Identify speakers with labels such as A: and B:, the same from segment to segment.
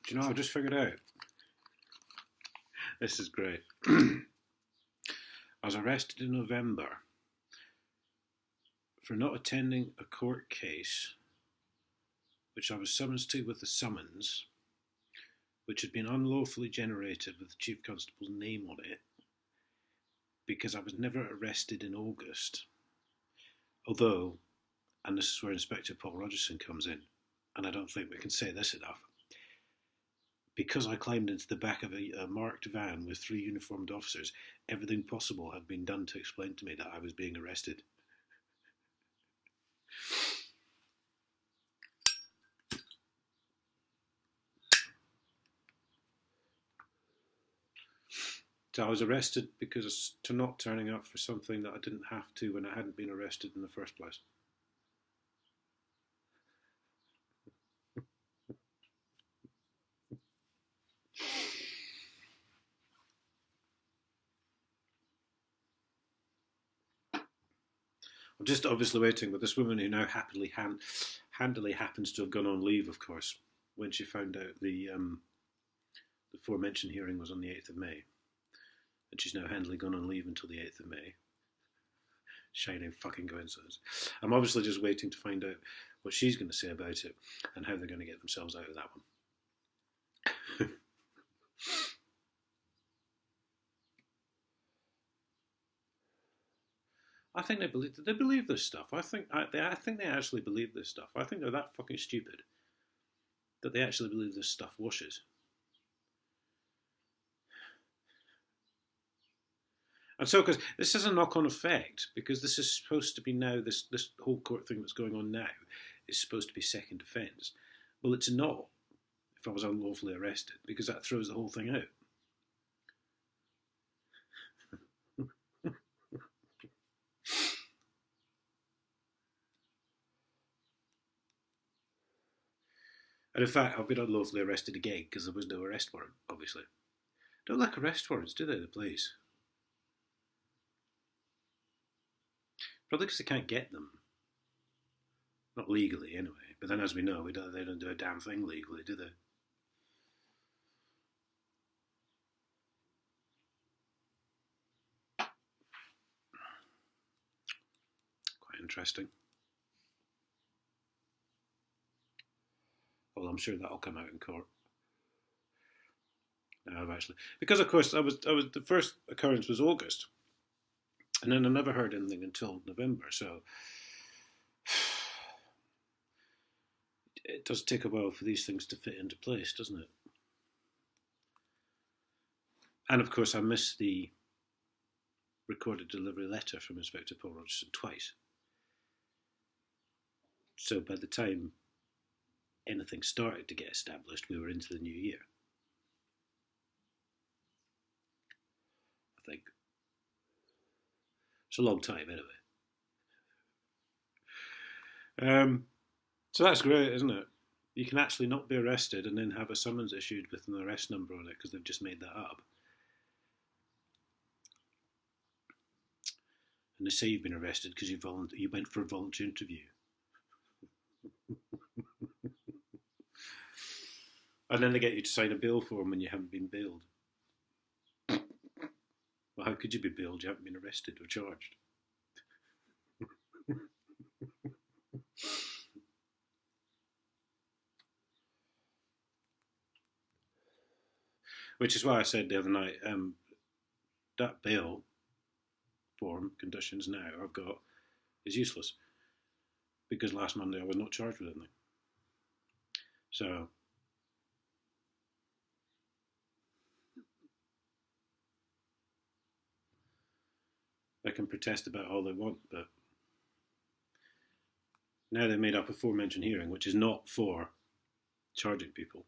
A: Do you know what I've just figured out? This is great. I was arrested in November for not attending a court case which I was summoned to with a summons, which had been unlawfully generated with the Chief Constable's name on it, because I was never arrested in August. Although, and this is where Inspector Paul Rogerson comes in, and I don't think we can say this enough, because I climbed into the back of a marked van with 3 uniformed officers, everything possible had been done to explain to me that I was being arrested. So I was arrested because to not turning up for something that I didn't have to when I hadn't been arrested in the first place. I'm just obviously waiting with this woman who now handily happens to have gone on leave, of course, when she found out the aforementioned hearing was on the 8th of May. And she's now handily gone on leave until the 8th of May. Shining fucking coincidence. I'm obviously just waiting to find out what she's going to say about it and how they're going to get themselves out of that one. I think they believe this stuff. I think they actually believe this stuff. I think they're that fucking stupid that they actually believe this stuff washes. And so, because this has a knock-on effect, because this is supposed to be now, this whole court thing that's going on now is supposed to be second offence. Well, it's not if I was unlawfully arrested, because that throws the whole thing out. And in fact, I've been unlawfully arrested again because there was no arrest warrant, obviously. Don't like arrest warrants, do they, the police? Probably because they can't get them. Not legally, anyway. But then, as we know, they don't do a damn thing legally, do they? Quite interesting. Well, I'm sure that'll come out in court. I've actually, because of course, I was the first occurrence was August, and then I never heard anything until November. So it does take a while for these things to fit into place, doesn't it? And of course, I missed the recorded delivery letter from Inspector Paul Rogerson twice. So by the time anything started to get established, we were into the new year. I think. It's a long time, anyway. So that's great, isn't it? You can actually not be arrested and then have a summons issued with an arrest number on it because they've just made that up. And they say you've been arrested because you went for a voluntary interview. And then they get you to sign a bail form when you haven't been bailed. Well, how could you be bailed? You haven't been arrested or charged. Which is why I said the other night, that bail form, conditions now I've got, is useless. Because last Monday I was not charged with anything. So they can protest about all they want, but now they've made up a aforementioned hearing, which is not for charging people.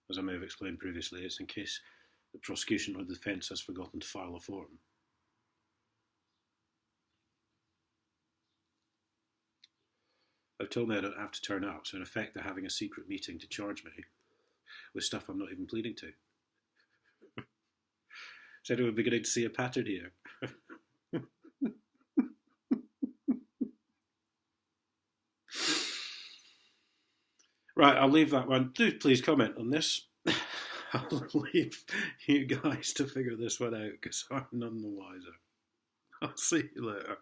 A: As I may have explained previously, it's in case the prosecution or the defence has forgotten to file a form. They've told me I don't have to turn up, so in effect they're having a secret meeting to charge me with stuff I'm not even pleading to. Said it would be great to see a pattern here. Right, I'll leave that one. Do please comment on this. I'll leave you guys to figure this one out because I'm none the wiser. I'll see you later.